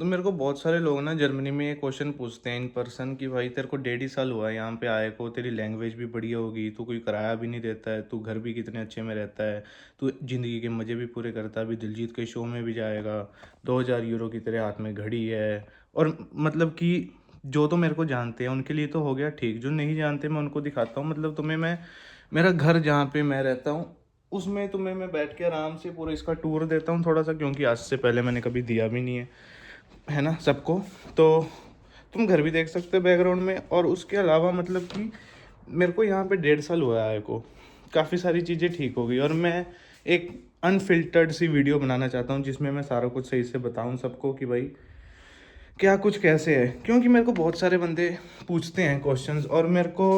तो मेरे को बहुत सारे लोग ना जर्मनी में ये क्वेश्चन पूछते हैं इन पर्सन कि भाई तेरे को 1.5 साल हुआ है यहाँ पे आए को, तेरी लैंग्वेज भी बढ़िया होगी, तू कोई किराया भी नहीं देता है, तू घर भी कितने अच्छे में रहता है, तू ज़िंदगी के मज़े भी पूरे करता है, अभी दिलजीत के शो में भी जाएगा, 2,000 यूरो की तेरे हाथ में घड़ी है। और मतलब कि जो तो मेरे को जानते हैं उनके लिए तो हो गया ठीक, जो नहीं जानते मैं उनको दिखाता हूँ। मतलब तुम्हें मैं मेरा घर जहाँ पे मैं रहता हूँ उसमें तुम्हें मैं बैठ के आराम से पूरा इसका टूर देता हूँ थोड़ा सा, क्योंकि आज से पहले मैंने कभी दिया भी नहीं है ना सबको। तो तुम घर भी देख सकते हो बैकग्राउंड में। और उसके अलावा मतलब कि मेरे को यहाँ पे 1.5 साल हुआ है आए को, काफ़ी सारी चीज़ें ठीक हो गई। और मैं एक अनफिल्टर्ड सी वीडियो बनाना चाहता हूँ जिसमें मैं सारा कुछ सही से बताऊँ सबको कि भाई क्या कुछ कैसे है, क्योंकि मेरे को बहुत सारे बंदे पूछते हैं क्वेश्चंस और मेरे को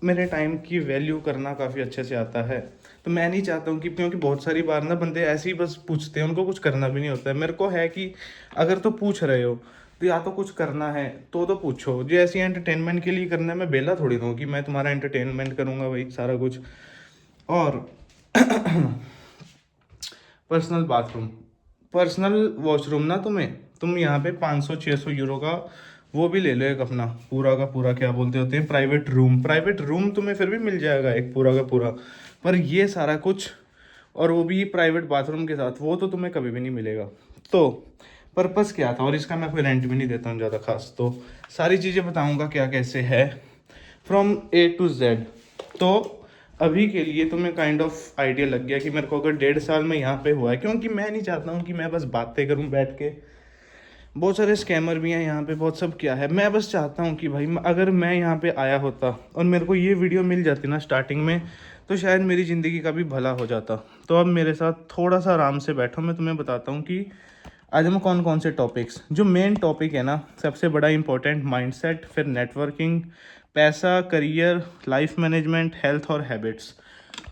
मेरे टाइम की वैल्यू करना काफ़ी अच्छे से आता है। तो मैं नहीं चाहता हूँ कि, क्योंकि बहुत सारी बार ना बंदे ऐसे ही बस पूछते हैं, उनको कुछ करना भी नहीं होता है। मेरे को है कि अगर तो पूछ रहे हो तो या तो कुछ करना है तो पूछो, जो ऐसी एंटरटेनमेंट के लिए करना है। मैं बेला थोड़ी ना हूँ कि मैं तुम्हारा एंटरटेनमेंट करूँगा भाई सारा कुछ। और पर्सनल बाथरूम, पर्सनल वॉशरूम ना तुम्हें, तुम यहाँ पे 500-600 यूरो का वो भी ले लो एक अपना पूरा का पूरा, क्या बोलते होते हैं, प्राइवेट रूम। प्राइवेट रूम तुम्हें फिर भी मिल जाएगा एक पूरा का पूरा, पर ये सारा कुछ और वो भी प्राइवेट बाथरूम के साथ वो तो तुम्हें कभी भी नहीं मिलेगा। तो पर्पस क्या था, और इसका मैं कोई रेंट भी नहीं देता हूँ ज़्यादा खास, तो सारी चीज़ें बताऊँगा क्या कैसे है फ्रॉम ए टू जेड। तो अभी के लिए तुम्हें काइंड ऑफ आइडिया लग गया कि मेरे को अगर 1.5 साल में यहाँ पे हुआ है, क्योंकि मैं नहीं चाहता हूँ कि मैं बस बातें करूँ बैठ के। बहुत सारे स्कैमर भी हैं यहाँ पे, बहुत सब क्या है। मैं बस चाहता हूँ कि भाई अगर मैं यहाँ पे आया होता और मेरे को ये वीडियो मिल जाती ना स्टार्टिंग में, तो शायद मेरी ज़िंदगी का भी भला हो जाता। तो अब मेरे साथ थोड़ा सा आराम से बैठो, मैं तुम्हें बताता हूँ कि आज हम कौन कौन से टॉपिक्स, जो मेन टॉपिक है ना सबसे बड़ा इंपॉर्टेंट, माइंडसेट, फिर नेटवर्किंग, पैसा, करियर, लाइफ मैनेजमेंट, हेल्थ और हैबिट्स।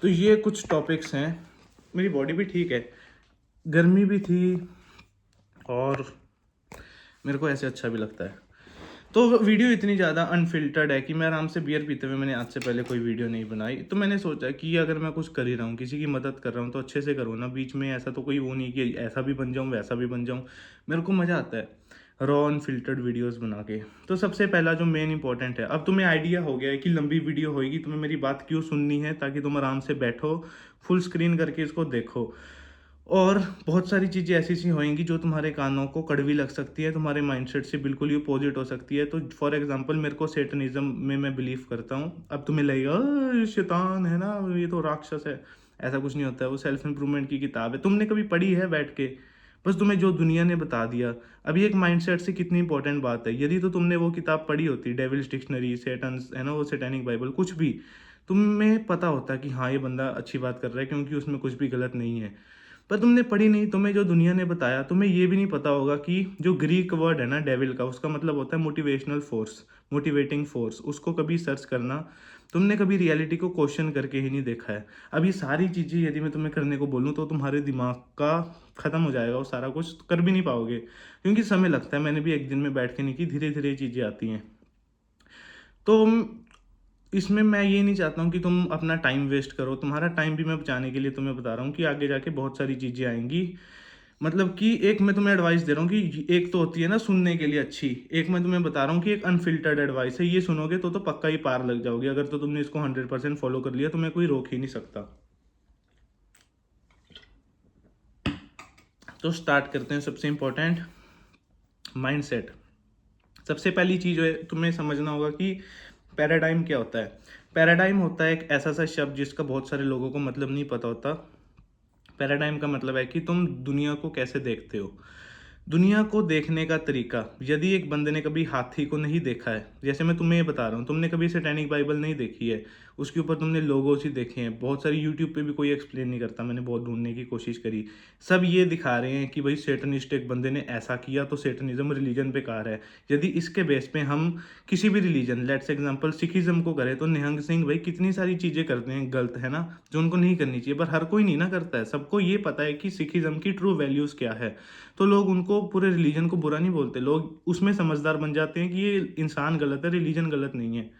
तो ये कुछ टॉपिक्स हैं। मेरी बॉडी भी ठीक है, गर्मी भी थी और मेरे को ऐसे अच्छा भी लगता है। तो वीडियो इतनी ज़्यादा अनफिल्टर्ड है कि मैं आराम से बियर पीते हुए, मैंने आज से पहले कोई वीडियो नहीं बनाई। तो मैंने सोचा कि अगर मैं कुछ कर ही रहा हूँ, किसी की मदद कर रहा हूँ, तो अच्छे से करूँ ना। बीच में ऐसा तो कोई वो नहीं कि ऐसा भी बन जाऊँ वैसा भी बन जाऊँ। मेरे को मज़ा आता है रॉ अनफिल्टर्ड वीडियोस बना के। तो सबसे पहला जो मेन इंपॉर्टेंट है, अब तुम्हें आइडिया हो गया है कि लंबी वीडियो होगी, तुम्हें मेरी बात क्यों सुननी है, ताकि तुम आराम से बैठो फुल स्क्रीन करके इसको देखो। और बहुत सारी चीज़ें ऐसी सी होंगी जो तुम्हारे कानों को कड़वी लग सकती है, तुम्हारे माइंडसेट से बिल्कुल ही अपोजिट हो सकती है। तो फॉर एग्जांपल मेरे को सेटनिज्म में मैं बिलीव करता हूँ। अब तुम्हें लगेगा ये शैतान है ना, ये तो राक्षस है। ऐसा कुछ नहीं होता है, वो सेल्फ इंप्रूवमेंट की किताब है, तुमने कभी पढ़ी है बैठ के? बस तुम्हें जो दुनिया ने बता दिया। अभी एक माइंडसेट से कितनी इंपॉर्टेंट बात है, यदि तो तुमने वो किताब पढ़ी होती, डेविल्स डिक्शनरी, सेटन्स है ना, वो सेटेनिक बाइबल, कुछ भी, तुम्हें पता होता कि हाँ ये बंदा अच्छी बात कर रहा है क्योंकि उसमें कुछ भी गलत नहीं है। पर तुमने पढ़ी नहीं, तुम्हें जो दुनिया ने बताया, तुम्हें ये भी नहीं पता होगा कि जो ग्रीक वर्ड है ना डेविल का, उसका मतलब होता है मोटिवेशनल फोर्स, मोटिवेटिंग फोर्स। उसको कभी सर्च करना, तुमने कभी रियलिटी को क्वेश्चन करके ही नहीं देखा है। अब ये सारी चीज़ें यदि मैं तुम्हें करने को बोलूँ तो तुम्हारे दिमाग का ख़त्म हो जाएगा, वो सारा कुछ कर भी नहीं पाओगे, क्योंकि समय लगता है। मैंने भी एक दिन में बैठ के नहीं की, धीरे धीरे चीज़ें आती हैं। तो इसमें मैं ये नहीं चाहता हूँ कि तुम अपना टाइम वेस्ट करो, तुम्हारा टाइम भी मैं बचाने के लिए तुम्हें बता रहा हूँ कि आगे जाके बहुत सारी चीज़ें आएंगी। मतलब कि एक मैं तुम्हें एडवाइस दे रहा हूँ कि एक तो होती है ना सुनने के लिए अच्छी, एक मैं तुम्हें बता रहा हूँ कि एक अनफिल्टर्ड एडवाइस है। ये सुनोगे तो पक्का ही पार लग जाओगे। अगर तो तुमने इसको 100% फॉलो कर लिया, तुम्हें कोई रोक ही नहीं सकता। तो स्टार्ट करते हैं। सबसे इंपॉर्टेंट, माइंडसेट। सबसे पहली चीज़ है तुम्हें समझना होगा कि पैराडाइम क्या होता है। पैराडाइम होता है एक ऐसा सा शब्द जिसका बहुत सारे लोगों को मतलब नहीं पता होता। पैराडाइम का मतलब है कि तुम दुनिया को कैसे देखते हो, दुनिया को देखने का तरीका। यदि एक बंदे ने कभी हाथी को नहीं देखा है, जैसे मैं तुम्हें ये बता रहा हूँ, तुमने कभी सैटेनिक बाइबल नहीं देखी है, उसके ऊपर तुमने लोगोस ही देखे हैं, बहुत सारी यूट्यूब पे भी कोई एक्सप्लेन नहीं करता, मैंने बहुत ढूंढने की कोशिश करी, सब ये दिखा रहे हैं कि भाई सेटनिस्ट एक बंदे ने ऐसा किया तो सेटनिज्म रिलीजन बेकार है। यदि इसके बेस पे हम किसी भी रिलीजन, लेट्स एग्जांपल सिखिज्म को करें, तो निहंग सिंह भाई कितनी सारी चीज़ें करते हैं गलत, है ना, जो उनको नहीं करनी चाहिए, पर हर कोई नहीं ना करता है। सबको ये पता है कि सिखिज्म की ट्रू वैल्यूज़ क्या है, तो लोग उनको, पूरे रिलीजन को बुरा नहीं बोलते, लोग उसमें समझदार बन जाते हैं कि ये इंसान गलत है, रिलीजन गलत नहीं है।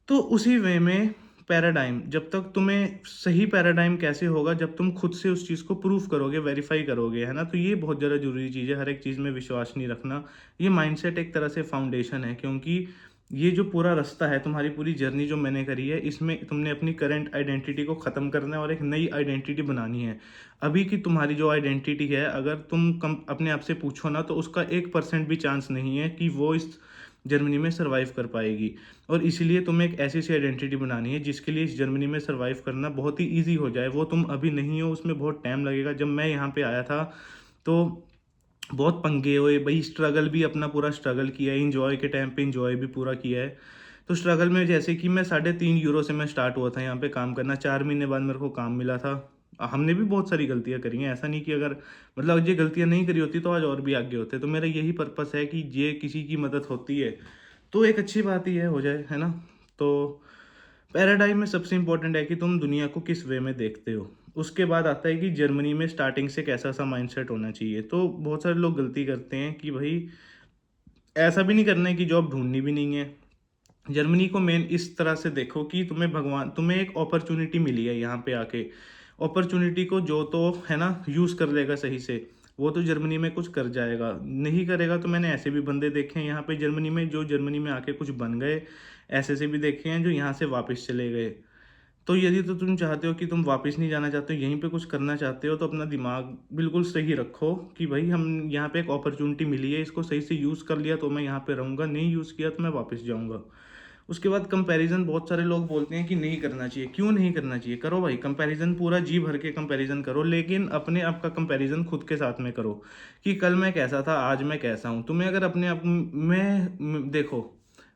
तो उसी वे में पैराडाइम, जब तक तुम्हें सही पैराडाइम कैसे होगा, जब तुम खुद से उस चीज़ को प्रूफ करोगे, वेरीफाई करोगे, है ना। तो ये बहुत ज़्यादा ज़रूरी चीज़ है, हर एक चीज़ में विश्वास नहीं रखना। ये माइंडसेट एक तरह से फाउंडेशन है, क्योंकि ये जो पूरा रास्ता है, तुम्हारी पूरी जर्नी जो मैंने करी है, इसमें तुमने अपनी करंट आइडेंटिटी को ख़त्म करना है और एक नई आइडेंटिटी बनानी है। अभी की तुम्हारी जो आइडेंटिटी है, अगर तुम कम अपने आप से पूछो ना, तो उसका 1% भी चांस नहीं है कि वो इस जर्मनी में सर्वाइव कर पाएगी। और इसीलिए तुम्हें एक ऐसी सी आइडेंटिटी बनानी है जिसके लिए इस जर्मनी में सर्वाइव करना बहुत ही ईजी हो जाए। वो तुम अभी नहीं हो, उसमें बहुत टाइम लगेगा। जब मैं यहाँ पे आया था तो बहुत पंगे हुए भाई, स्ट्रगल भी अपना पूरा स्ट्रगल किया है, इंजॉय के टाइम पे इंजॉय भी पूरा किया है। तो स्ट्रगल में जैसे कि मैं 3.5 यूरो से मैं स्टार्ट हुआ था यहाँ पे काम करना, 4 महीने बाद मेरे को काम मिला था। हमने भी बहुत सारी गलतियाँ करी हैं, ऐसा नहीं कि अगर मतलब ये गलतियाँ नहीं करी होती तो आज और भी आगे होते। तो मेरा यही पर्पस है कि ये किसी की मदद होती है तो एक अच्छी बात ही है, हो जाए, है ना। तो पैराडाइम में सबसे इंपॉर्टेंट है कि तुम दुनिया को किस वे में देखते हो। उसके बाद आता है कि जर्मनी में स्टार्टिंग से कैसा सा माइंडसेट होना चाहिए। तो बहुत सारे लोग गलती करते हैं कि भाई ऐसा भी नहीं करना है कि जॉब ढूंढनी भी नहीं है। जर्मनी को मेन इस तरह से देखो कि तुम्हें एक अपॉर्चुनिटी मिली है यहाँ पे आके। अपॉर्चुनिटी को जो तो है ना यूज़ कर लेगा सही से, वो तो जर्मनी में कुछ कर जाएगा। नहीं करेगा तो मैंने ऐसे भी बंदे देखे हैं यहाँ पे जर्मनी में, जो जर्मनी में आके कुछ बन गए। ऐसे से भी देखे हैं जो यहाँ से वापस चले गए। तो यदि तो तुम चाहते हो कि तुम वापस नहीं जाना चाहते हो, यहीं पे कुछ करना चाहते हो, तो अपना दिमाग बिल्कुल सही रखो कि भाई हम यहाँ पे एक अपॉर्चुनिटी मिली है, इसको सही से यूज़ कर लिया तो मैं यहाँ पे रहूँगा, नहीं यूज़ किया तो मैं वापस जाऊँगा। उसके बाद कंपैरिजन, बहुत सारे लोग बोलते हैं कि नहीं करना चाहिए। क्यों नहीं करना चाहिए? करो भाई कंपैरिजन, पूरा जी भर के कंपैरिजन करो, लेकिन अपने आप का कंपैरिजन खुद के साथ में करो कि कल मैं कैसा था, आज मैं कैसा हूँ। तुम्हें अगर अपने आप देखो,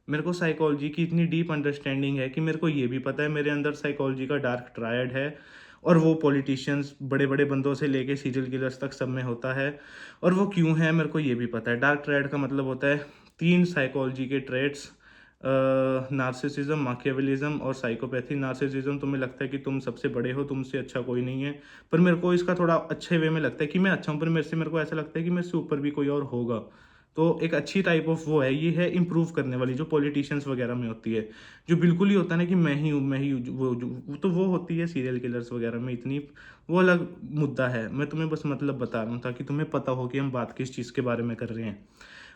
मेरे को साइकोलॉजी की इतनी डीप अंडरस्टैंडिंग है कि मेरे को ये भी पता है मेरे अंदर साइकोलॉजी का डार्क ट्रायड है, और वो पॉलिटिशियंस बड़े बड़े बंदों से लेके सीरियल किलर्स तक सब में होता है। और वो क्यों है मेरे को ये भी पता है। डार्क ट्रायड का मतलब होता है 3 साइकोलॉजी के ट्रेड्स, नार्सिसिज्म, माकियावेलिज्म और साइकोपैथी। नार्सिसिज्म, तुम्हें लगता है कि तुम सबसे बड़े हो, तुमसे अच्छा कोई नहीं है, पर मेरे को इसका थोड़ा अच्छे वे में लगता है कि मैं अच्छा हूँ, पर मेरे को ऐसा लगता है कि मेरे से ऊपर भी कोई और होगा। तो एक अच्छी टाइप ऑफ वो है, ये है इम्प्रूव करने वाली, जो पॉलिटिशियंस वगैरह में होती है। जो बिल्कुल ही होता है ना कि मैं ही हूँ, तो वो होती है सीरियल किलर्स वगैरह में इतनी, वो अलग मुद्दा है। मैं तुम्हें बस मतलब बता रहा हूँ ताकि तुम्हें पता हो कि हम बात किस चीज़ के बारे में कर रहे हैं।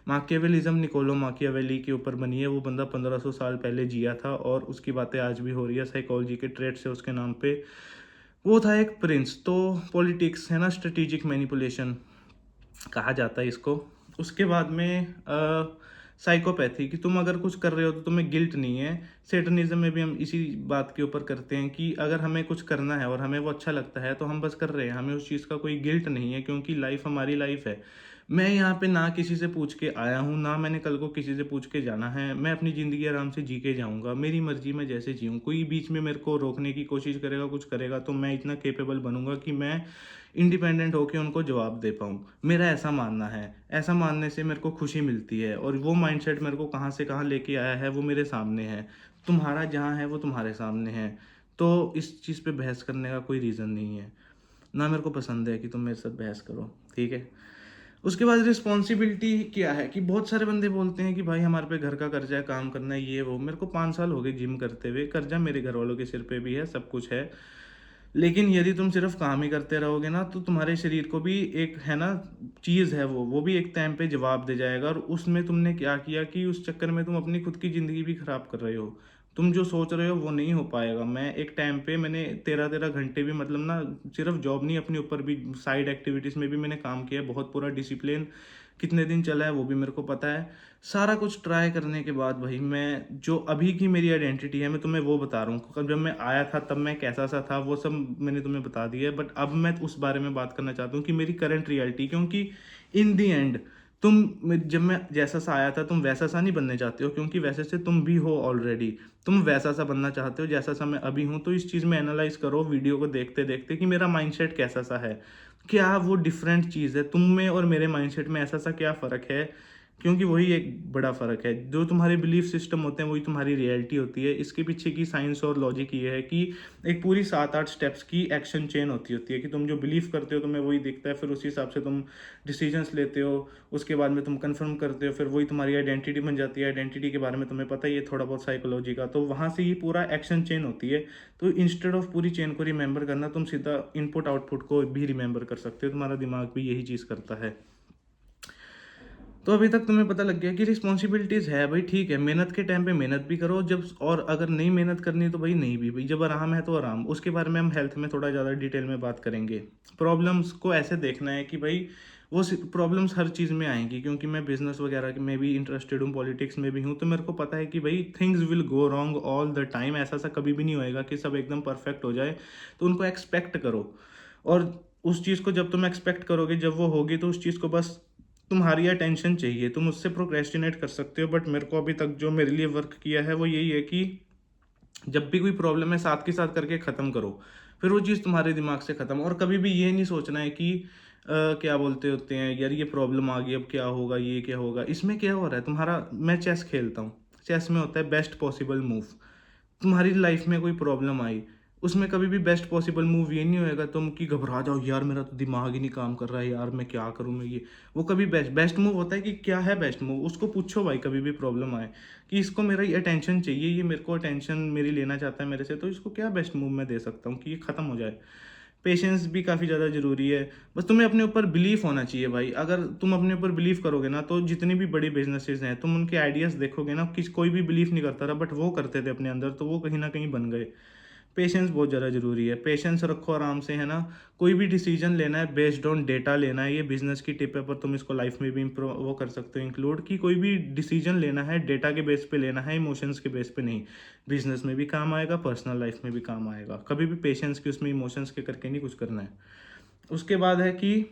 माकियावेलिज्म निकोलो माकियावेली के ऊपर बनी है। वो बंदा 1500 साल पहले जिया था और उसकी बातें आज भी हो रही है। साइकोलॉजी के ट्रेड्स है उसके नाम पे। वो था एक प्रिंस। तो पॉलिटिक्स है ना, स्ट्रेटेजिक मैनिपुलेशन कहा जाता है इसको। उसके बाद में साइकोपैथी, कि तुम अगर कुछ कर रहे हो तो तुम्हें गिल्ट नहीं है। सेटनिज्म में भी हम इसी बात के ऊपर करते हैं कि अगर हमें कुछ करना है और हमें वो अच्छा लगता है तो हम बस कर रहे हैं, हमें उस चीज़ का कोई गिल्ट नहीं है, क्योंकि लाइफ हमारी लाइफ है। मैं यहाँ पे ना किसी से पूछ के आया हूँ, ना मैंने कल को किसी से पूछ के जाना है। मैं अपनी ज़िंदगी आराम से जी के जाऊँगा, मेरी मर्जी में जैसे जीऊँ। कोई बीच में मेरे को रोकने की कोशिश करेगा, कुछ करेगा, तो मैं इतना केपेबल बनूंगा कि मैं इंडिपेंडेंट होकर उनको जवाब दे पाऊँ। मेरा ऐसा मानना है। ऐसा मानने से मेरे को खुशी मिलती है, और वो माइंडसेट मेरे को कहाँ से कहाँ लेके आया है वो मेरे सामने है। तुम्हारा जहाँ है वो तुम्हारे सामने है। तो इस चीज़ पे बहस करने का कोई रीज़न नहीं है, ना मेरे को पसंद है कि तुम मेरे साथ बहस करो, ठीक है। उसके बाद रिस्पॉन्सिबिलिटी क्या है कि बहुत सारे बंदे बोलते हैं कि भाई हमारे पे घर का कर्जा है, काम करना है, ये वो। मेरे को 5 साल हो गए जिम करते हुए, कर्जा मेरे घर वालों के सिर पे भी है, सब कुछ है। लेकिन यदि तुम सिर्फ काम ही करते रहोगे ना, तो तुम्हारे शरीर को भी एक है ना चीज़ है, वो भी एक टाइम पे जवाब दे जाएगा। और उसमें तुमने क्या किया कि उस चक्कर में तुम अपनी खुद की ज़िंदगी भी ख़राब कर रहे हो। तुम जो सोच रहे हो वो नहीं हो पाएगा। मैं एक टाइम पे मैंने 13-13 घंटे भी, मतलब ना, सिर्फ जॉब नहीं, अपने ऊपर भी साइड एक्टिविटीज़ में भी मैंने काम किया। बहुत पूरा डिसिप्लिन कितने दिन चला है वो भी मेरे को पता है। सारा कुछ ट्राई करने के बाद भाई, मैं जो अभी की मेरी आइडेंटिटी है मैं तुम्हें वो बता रहा हूँ। जब मैं आया था तब मैं कैसा सा था वो सब मैंने तुम्हें बता दिया है, बट अब मैं उस बारे में बात करना चाहता हूँ कि मेरी करंट रियलिटी। क्योंकि इन दी एंड जब मैं जैसा सा आया था तुम वैसा सा नहीं बनने चाहते हो, क्योंकि वैसे से तुम भी हो ऑलरेडी। तुम वैसा सा बनना चाहते हो जैसा सा मैं अभी हूँ। तो इस चीज़ में एनालाइज करो वीडियो को देखते देखते कि मेरा माइंडसेट कैसा सा है, क्या वो डिफरेंट चीज़ है तुम में और मेरे माइंडसेट में, ऐसा सा क्या फ़र्क है क्योंकि वही एक बड़ा फ़र्क है। जो तुम्हारे बिलीफ सिस्टम होते हैं वही तुम्हारी रियलिटी होती है। इसके पीछे की साइंस और लॉजिक ये है कि एक पूरी 7-8 स्टेप्स की एक्शन चेन होती है कि तुम जो बिलीव करते हो तुम्हें वही दिखता है, फिर उसी हिसाब से तुम डिसीजंस लेते हो, उसके बाद में तुम कंफर्म करते हो, फिर वही तुम्हारी आइडेंटिटी बन जाती है। आइडेंटिटी के बारे में तुम्हें पता ही है थोड़ा बहुत साइकोलॉजी का, तो वहाँ से ये पूरा एक्शन चेन होती है। तो इंस्टेड ऑफ पूरी चेन को रिमेंबर करना, तुम सीधा इनपुट आउटपुट को भी रिमेंबर कर सकते हो। तुम्हारा दिमाग भी यही चीज़ करता है। तो अभी तक तुम्हें पता लग गया कि रिस्पॉन्सिबिलिटीज़ है भाई, ठीक है, मेहनत के टाइम पे मेहनत भी करो, जब और अगर नहीं मेहनत करनी तो भाई नहीं भी, भाई जब आराम है तो आराम। उसके बारे में हम हेल्थ में थोड़ा ज़्यादा डिटेल में बात करेंगे। प्रॉब्लम्स को ऐसे देखना है कि भाई वो प्रॉब्लम्स हर चीज़ में आएंगी, क्योंकि मैं बिजनेस वगैरह में भी इंटरेस्टेड हूँ, पॉलिटिक्स में भी हूँ, तो मेरे को पता है कि भाई things will go wrong all the time. ऐसा सा कभी भी नहीं होएगा कि सब एकदम परफेक्ट हो जाए। तो उनको एक्सपेक्ट करो, और उस चीज़ को जब तुम एक्सपेक्ट करोगे, जब वो होगी, तो उस चीज़ को बस तुम्हारी अटेंशन चाहिए, तुम उससे प्रोक्रेस्टिनेट कर सकते हो। बट मेरे को अभी तक जो मेरे लिए वर्क किया है वो यही है कि जब भी कोई प्रॉब्लम है साथ के साथ करके ख़त्म करो, फिर वो चीज़ तुम्हारे दिमाग से ख़त्म। और कभी भी ये नहीं सोचना है कि क्या बोलते होते हैं यार, ये प्रॉब्लम आ गई अब क्या होगा, ये क्या होगा, इसमें क्या हो रहा है तुम्हारा। मैं चेस खेलता हूँ, चेस में होता है बेस्ट पॉसिबल मूव। तुम्हारी लाइफ में कोई प्रॉब्लम आई, उसमें कभी भी बेस्ट पॉसिबल मूव ये नहीं होएगा तुम कि घबरा जाओ, यार मेरा तो दिमाग ही नहीं काम कर रहा है, यार मैं क्या करूँ मैं ये। वो कभी बेस्ट बेस्ट मूव होता है कि क्या है बेस्ट मूव, उसको पूछो भाई कभी भी प्रॉब्लम आए कि इसको मेरा ये अटेंशन चाहिए, ये मेरे को अटेंशन मेरी लेना चाहता है मेरे से, तो इसको क्या बेस्ट मूव मैं दे सकता हूँ कि ये ख़त्म हो जाए। पेशेंस भी काफ़ी ज़्यादा ज़रूरी है। बस तुम्हें अपने ऊपर बिलीफ होना चाहिए भाई। अगर तुम अपने ऊपर बिलीव करोगे ना, तो जितनी भी बड़ी बिजनेसेस हैं तुम उनके आइडियाज़ देखोगे ना, कोई भी बिलीव नहीं करता था बट वो करते थे अपने अंदर, तो वो कहीं ना कहीं बन गए। पेशेंस बहुत ज़्यादा ज़रूरी है, पेशेंस रखो आराम से, है ना। कोई भी डिसीजन लेना है बेस्ड ऑन डेटा लेना है, ये बिजनेस की टिप है, पर तुम इसको लाइफ में भी इम्प्रूव वो कर सकते हो इंक्लूड, कि कोई भी डिसीजन लेना है डेटा के बेस पे लेना है, इमोशंस के बेस पे नहीं। बिजनेस में भी काम आएगा, पर्सनल लाइफ में भी काम आएगा। कभी भी पेशेंस की उसमें इमोशंस के करके नहीं कुछ करना है। उसके बाद है कि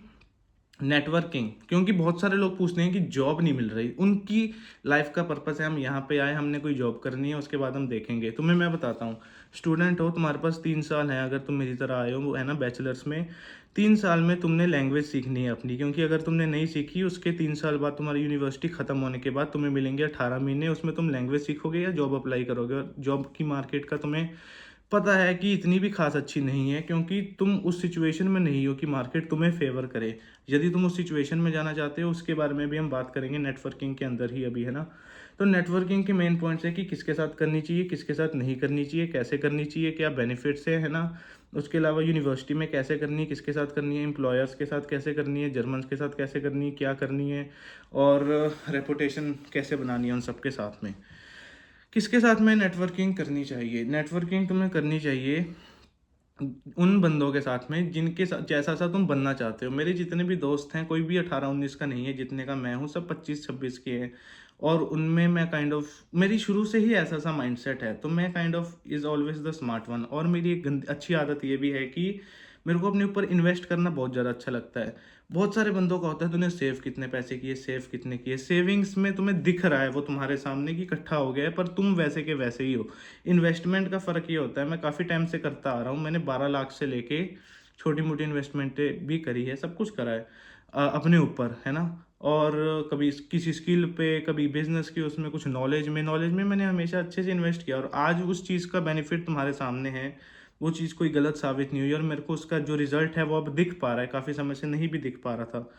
नेटवर्किंग, क्योंकि बहुत सारे लोग पूछते हैं कि जॉब नहीं मिल रही, उनकी लाइफ का पर्पस है हम यहाँ पे आए, हमने कोई जॉब करनी है, उसके बाद हम देखेंगे। तुम्हें मैं बताता हूँ, स्टूडेंट हो, तुम्हारे पास 3 साल है, अगर तुम मेरी तरह आए हो, है ना, बैचलर्स में 3 साल में तुमने लैंग्वेज सीखनी है अपनी, क्योंकि अगर तुमने नहीं सीखी, उसके 3 साल बाद तुम्हारी यूनिवर्सिटी खत्म होने के बाद तुम्हें मिलेंगे 18 महीने, उसमें तुम लैंग्वेज सीखोगे या जॉब अप्लाई करोगे। और जॉब की मार्केट का तुम्हें पता है कि इतनी भी खास अच्छी नहीं है, क्योंकि तुम उस सिचुएशन में नहीं हो कि मार्केट तुम्हें फेवर करे। यदि तुम उस सिचुएशन में जाना चाहते हो, उसके बारे में भी हम बात करेंगे नेटवर्किंग के अंदर ही अभी, है ना। तो नेटवर्किंग के मेन पॉइंट्स है कि किसके साथ करनी चाहिए, किसके साथ नहीं करनी चाहिए, कैसे करनी चाहिए, क्या बेनिफिट्स है ना। उसके अलावा यूनिवर्सिटी में कैसे करनी है, किसके साथ करनी है, एम्प्लॉयर्स के साथ कैसे करनी है, जर्मन्स के साथ कैसे करनी है, क्या करनी है, और रेपुटेशन कैसे बनानी है उन सबके साथ में। किसके साथ में नेटवर्किंग करनी चाहिए, नेटवर्किंग तुम्हें करनी चाहिए उन बंदों के साथ में जिनके साथ जैसा सा तुम बनना चाहते हो। मेरे जितने भी दोस्त हैं, कोई भी 18-19 का नहीं है, जितने का मैं हूँ सब 25-26 के हैं। और उनमें मैं काइंड ऑफ, मेरी शुरू से ही ऐसा सा माइंडसेट है, तो मैं kind of is always the smart one. और मेरी एक अच्छी आदत ये भी है कि मेरे को अपने ऊपर इन्वेस्ट करना बहुत ज़्यादा अच्छा लगता है। बहुत सारे बंदों का होता है, तूने सेव कितने पैसे किए, सेव कितने किए, सेविंग्स में तुम्हें दिख रहा है वो तुम्हारे सामने कि इकट्ठा हो गया है, पर तुम वैसे के वैसे ही हो। इन्वेस्टमेंट का फ़र्क ये होता है, मैं काफ़ी टाइम से करता आ रहा हूँ, मैंने 12 लाख से लेके छोटी मोटी इन्वेस्टमेंटें भी करी है, सब कुछ करा है अपने ऊपर, है ना। और कभी किसी स्किल पे, कभी बिजनेस की उसमें, कुछ नॉलेज में मैंने हमेशा अच्छे से इन्वेस्ट किया, और आज उस चीज़ का बेनिफिट तुम्हारे सामने है। वो चीज़ कोई गलत साबित नहीं हुई, और मेरे को उसका जो रिजल्ट है वो अब दिख पा रहा है, काफ़ी समय से नहीं भी दिख पा रहा था।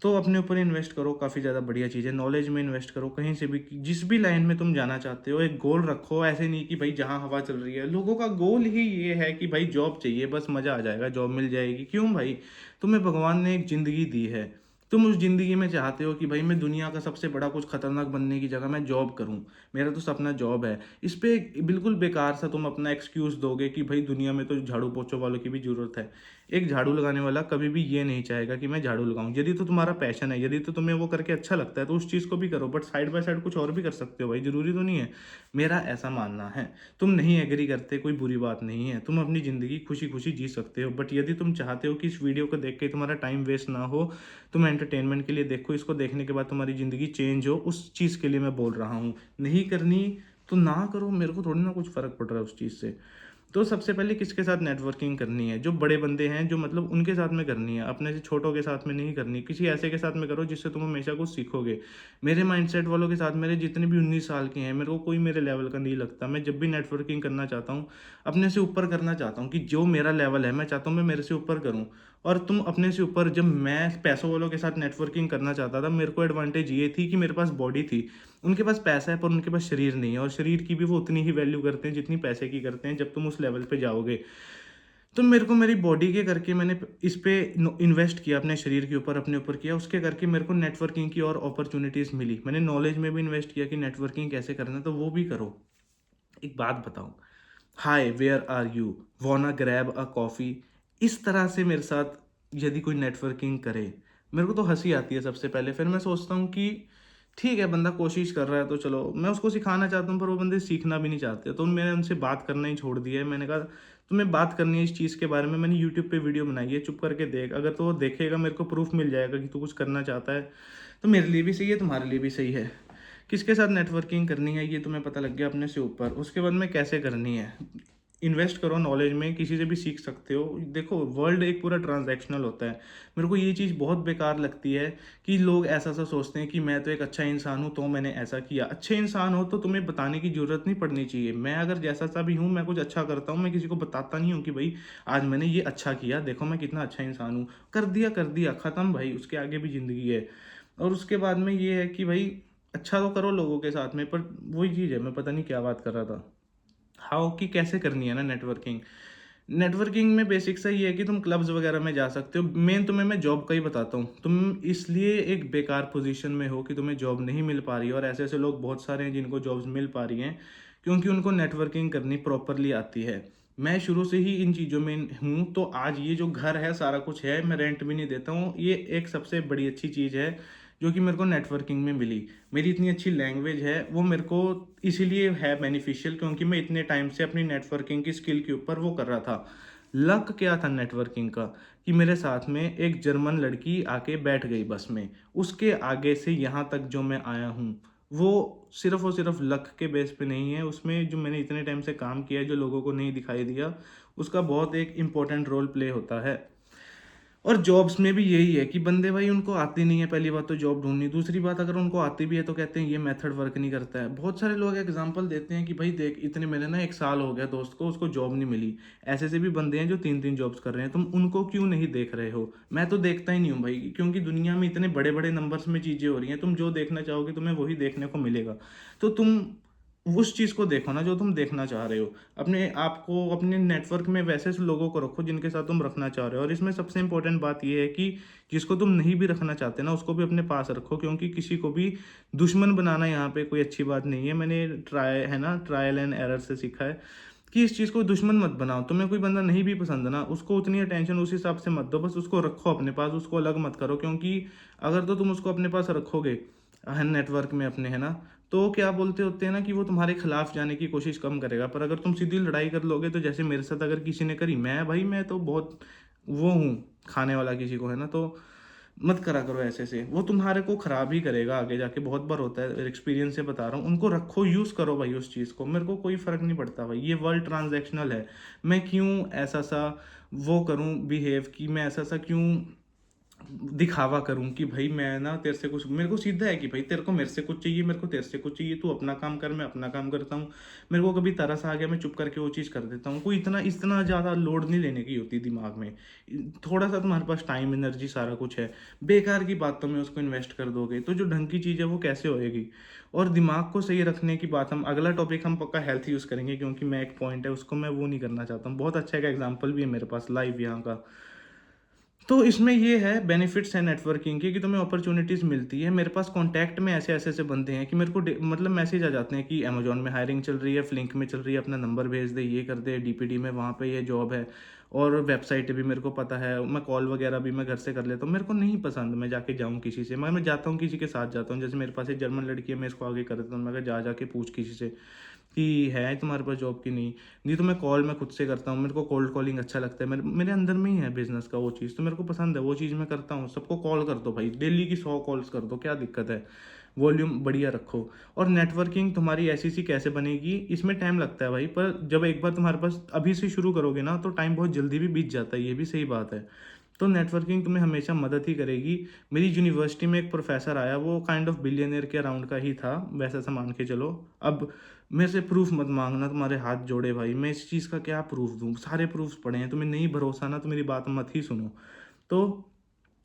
तो अपने ऊपर इन्वेस्ट करो, काफ़ी ज़्यादा बढ़िया चीज़ है। नॉलेज में इन्वेस्ट करो, कहीं से भी, जिस भी लाइन में तुम जाना चाहते हो, एक गोल रखो। ऐसे नहीं कि भाई जहाँ हवा चल रही है, लोगों का गोल ही ये है कि भाई जॉब चाहिए, बस मज़ा आ जाएगा, जॉब मिल जाएगी। क्यों भाई, तुम्हें भगवान ने एक ज़िंदगी दी है, तुम उस ज़िंदगी में चाहते हो कि भाई मैं दुनिया का सबसे बड़ा कुछ खतरनाक बनने की जगह मैं जॉब करूं, मेरा तो सपना जॉब है। इस पे बिल्कुल बेकार सा तुम अपना एक्सक्यूज़ दोगे कि भाई दुनिया में तो झाड़ू पोछो वालों की भी ज़रूरत है। एक झाड़ू लगाने वाला कभी भी ये नहीं चाहेगा कि मैं झाड़ू लगाऊं। यदि तो तुम्हारा पैशन है, यदि तो तुम्हें वो करके अच्छा लगता है, तो उस चीज़ को भी करो, बट साइड बाय साइड कुछ और भी कर सकते हो भाई, ज़रूरी तो नहीं है। मेरा ऐसा मानना है। तुम नहीं एग्री करते, कोई बुरी बात नहीं है, तुम अपनी ज़िंदगी खुशी खुशी जी सकते हो। बट यदि तुम चाहते हो कि इस वीडियो को देख के तुम्हारा टाइम वेस्ट ना हो, तुम एंटरटेनमेंट के लिए देखो, इसको देखने के बाद तुम्हारी ज़िंदगी चेंज हो, उस चीज़ के लिए मैं बोल रहा हूँ। नहीं करनी तो ना करो, मेरे को थोड़ी ना कुछ फ़र्क पड़ रहा है उस चीज़ से। तो सबसे पहले किसके साथ नेटवर्किंग करनी है? जो बड़े बंदे हैं, जो मतलब उनके साथ में करनी है, अपने से छोटों के साथ में नहीं करनी। किसी ऐसे के साथ में करो जिससे तुम हमेशा कुछ सीखोगे। मेरे माइंडसेट वालों के साथ, मेरे जितने भी 19 साल के हैं, मेरे को कोई मेरे लेवल का नहीं लगता। मैं जब भी नेटवर्किंग करना चाहता हूँ, अपने से ऊपर करना चाहता हूँ, कि जो मेरा लेवल है मैं चाहता हूँ मैं मेरे से ऊपर करूँ। और तुम अपने से ऊपर, जब मैं पैसों वालों के साथ नेटवर्किंग करना चाहता था, मेरे को एडवांटेज ये थी कि मेरे पास बॉडी थी। उनके पास पैसा है पर उनके पास शरीर नहीं है, और शरीर की भी वो उतनी ही वैल्यू करते हैं जितनी पैसे की करते हैं, जब तुम उस लेवल पे जाओगे। तो मेरे को मेरी बॉडी के करके मैंने इस पे इन्वेस्ट किया, अपने शरीर के ऊपर, अपने ऊपर किया, उसके करके मेरे को नेटवर्किंग की और अपॉर्चुनिटीज़ मिली। मैंने नॉलेज में भी इन्वेस्ट किया कि नेटवर्किंग कैसे करना है, तो वो भी करो। एक बात बताऊं, hi where are you, wanna grab a coffee, इस तरह से मेरे साथ यदि कोई नेटवर्किंग करे, मेरे को तो हंसी आती है सबसे पहले। फिर मैं सोचता हूँ कि ठीक है, बंदा कोशिश कर रहा है तो चलो, मैं उसको सिखाना चाहता हूँ पर वो बंदे सीखना भी नहीं चाहते, तो मैंने उनसे बात करना ही छोड़ दिया है। मैंने कहा तुम्हें बात करनी है इस चीज़ के बारे में, मैंने यूट्यूब पे वीडियो बनाई है, चुप करके देख। अगर तो वो देखेगा, मेरे को प्रूफ मिल जाएगा कि तू कुछ करना चाहता है, तो मेरे लिए भी सही है, तुम्हारे लिए भी सही है। किसके साथ नेटवर्किंग करनी है ये तुम्हें पता लग गया अपने से ऊपर। उसके बाद में कैसे करनी है, इन्वेस्ट करो नॉलेज में, किसी से भी सीख सकते हो। देखो, वर्ल्ड एक पूरा ट्रांजैक्शनल होता है। मेरे को ये चीज़ बहुत बेकार लगती है कि लोग ऐसा सा सोचते हैं कि मैं तो एक अच्छा इंसान हूँ तो मैंने ऐसा किया। अच्छे इंसान हो तो तुम्हें बताने की ज़रूरत नहीं पड़नी चाहिए। मैं अगर जैसा सा भी हूँ, मैं कुछ अच्छा करता हूँ, मैं किसी को बताता नहीं हूँ कि भाई आज मैंने ये अच्छा किया, देखो मैं कितना अच्छा इंसान हूँ। कर दिया ख़त्म भाई, उसके आगे भी ज़िंदगी है। और उसके बाद में ये है कि भाई अच्छा तो करो लोगों के साथ में, पर वही चीज़ है, मैं पता नहीं क्या बात कर रहा था। हाउ कि कैसे करनी है ना नेटवर्किंग। नेटवर्किंग में बेसिक सा ये है कि तुम क्लब्स वगैरह में जा सकते हो। मेन तुम्हें मैं जॉब का ही बताता हूँ। तुम इसलिए एक बेकार पोजीशन में हो कि तुम्हें जॉब नहीं मिल पा रही है, और ऐसे ऐसे लोग बहुत सारे हैं जिनको जॉब्स मिल पा रही हैं क्योंकि उनको नेटवर्किंग करनी प्रॉपरली आती है। मैं शुरू से ही इन चीज़ों में हूँ, तो आज ये जो घर है सारा कुछ है, मैं रेंट भी नहीं देता हूँ। ये एक सबसे बड़ी अच्छी चीज़ है जो कि मेरे को नेटवर्किंग में मिली। मेरी इतनी अच्छी लैंग्वेज है, वो मेरे को इसीलिए है बेनिफिशियल, क्योंकि मैं इतने टाइम से अपनी नेटवर्किंग की स्किल के ऊपर वो कर रहा था। लक क्या था नेटवर्किंग का, कि मेरे साथ में एक जर्मन लड़की आके बैठ गई बस में। उसके आगे से यहाँ तक जो मैं आया हूँ, वो सिर्फ और सिर्फ लक के बेस पे नहीं है। उसमें जो मैंने इतने टाइम से काम किया है, जो लोगों को नहीं दिखाई दिया, उसका बहुत एक इम्पोर्टेंट रोल प्ले होता है। और जॉब्स में भी यही है कि बंदे भाई उनको आती नहीं है, पहली बात तो जॉब ढूंढनी, दूसरी बात अगर उनको आती भी है तो कहते हैं ये मेथड वर्क नहीं करता है। बहुत सारे लोग एग्जांपल देते हैं कि भाई देख, इतने मेरे ना 1 साल हो गया दोस्त को, उसको जॉब नहीं मिली। ऐसे से भी बंदे हैं जो 3 3 जॉब्स कर रहे हैं, तुम उनको क्यों नहीं देख रहे हो? मैं तो देखता ही नहीं हूँ भाई, क्योंकि दुनिया में इतने बड़े बड़े नंबर्स में चीज़ें हो रही हैं, तुम जो देखना चाहोगे तुम्हें वही देखने को मिलेगा। तो तुम उस चीज़ को देखो ना जो तुम देखना चाह रहे हो। अपने आप को, अपने नेटवर्क में वैसे से लोगों को रखो जिनके साथ तुम रखना चाह रहे हो। और इसमें सबसे इंपॉर्टेंट बात यह है कि जिसको तुम नहीं भी रखना चाहते ना, उसको भी अपने पास रखो, क्योंकि किसी को भी दुश्मन बनाना यहाँ पे कोई अच्छी बात नहीं है। मैंने ट्रायल एंड एरर से सीखा है कि इस चीज़ को दुश्मन मत बनाओ। तुम्हें कोई बंदा नहीं भी पसंद ना, उसको उतनी अटेंशन उस हिसाब से मत दो, बस उसको रखो अपने पास, उसको अलग मत करो। क्योंकि अगर तो तुम उसको अपने पास रखोगे नेटवर्क में अपने, है ना, तो क्या बोलते होते हैं ना कि वो तुम्हारे खिलाफ जाने की कोशिश कम करेगा। पर अगर तुम सीधी लड़ाई कर लोगे, तो जैसे मेरे साथ अगर किसी ने करी, मैं तो बहुत वो हूँ खाने वाला किसी को, है ना, तो मत करा करो ऐसे से, वो तुम्हारे को खराब ही करेगा आगे जाके। बहुत बार होता है, एक्सपीरियंस से बता रहा हूँ। उनको रखो, यूज़ करो भाई उस चीज़ को, मेरे को कोई फ़र्क नहीं पड़ता भाई। ये वर्ल्ड ट्रांजैक्शनल है। मैं क्यों ऐसा सा वो करूँ बिहेव, कि मैं ऐसा सा क्यों दिखावा करूं कि भाई मैं ना तेरे से कुछ, मेरे को सीधा है कि भाई तेरे को मेरे से कुछ चाहिए, मेरे को तेरे से कुछ चाहिए, तू अपना काम कर, मैं अपना काम करता हूँ। मेरे को कभी तरस आ गया, मैं चुप करके वो चीज़ कर देता हूँ। कोई इतना ज़्यादा लोड नहीं लेने की होती दिमाग में। थोड़ा सा तुम्हारे पास टाइम, एनर्जी, सारा कुछ है, बेकार की बातों में उसको इन्वेस्ट कर दोगे तो जो ढंग की चीज़ है वो कैसे होएगी। और दिमाग को सही रखने की बात, हम अगला टॉपिक हम पक्का हेल्थ यूज़ करेंगे, क्योंकि मैं एक पॉइंट है उसको मैं वो नहीं करना चाहता हूँ। बहुत अच्छा एक एग्जाम्पल भी है मेरे पास लाइव यहाँ का। तो इसमें ये है बेनिफिट्स हैं नेटवर्किंग के, कि तुम्हें अपॉर्चुनिटीज़ मिलती है। मेरे पास कॉन्टैक्ट में ऐसे ऐसे बंदे हैं कि मेरे को मतलब मैसेज आ जाते हैं कि अमेजोन में हायरिंग चल रही है, फ्लिंक में चल रही है, अपना नंबर भेज दे, ये कर दे, डीपीडी में वहाँ पे ये जॉब है। और वेबसाइट भी मेरे को पता है, मैं कॉल वगैरह भी मैं घर से कर लेता हूँ। मेरे को नहीं पसंद मैं जाके जाऊँ किसी से, मैं जाता हूँ किसी के साथ जाता हूँ। जैसे मेरे पास एक जर्मन लड़की है, मैं इसको आगे कर देता हूँ, मैं कहा जा जाके पूछ किसी से कि है तुम्हारे पास जॉब की, नहीं तो मैं कॉल मैं खुद से करता हूँ। मेरे को कोल्ड कॉलिंग अच्छा लगता है, मेरे अंदर में ही है बिजनेस का वो चीज़, तो मेरे को पसंद है वो चीज़ मैं करता हूँ। सबको कॉल कर दो भाई, डेली की 100 कॉल्स कर दो, क्या दिक्कत है। वॉल्यूम बढ़िया रखो। और नेटवर्किंग तुम्हारी ऐसी सी कैसे बनेगी, इसमें टाइम लगता है भाई, पर जब एक बार तुम्हारे पास अभी से शुरू करोगे ना तो टाइम बहुत जल्दी भी बीत जाता है, ये भी सही बात है। तो नेटवर्किंग तुम्हें हमेशा मदद ही करेगी। मेरी यूनिवर्सिटी में एक प्रोफेसर आया, वो काइंड ऑफ बिलियनियर के अराउंड का ही था, वैसा सा मान के चलो। अब मेरे से प्रूफ मत मांगना, तुम्हारे हाथ जोड़े भाई, मैं इस चीज़ का क्या प्रूफ दूँ, सारे प्रूफ्स पड़े हैं, तुम्हें नहीं भरोसा ना तो मेरी बात मत ही सुनो। तो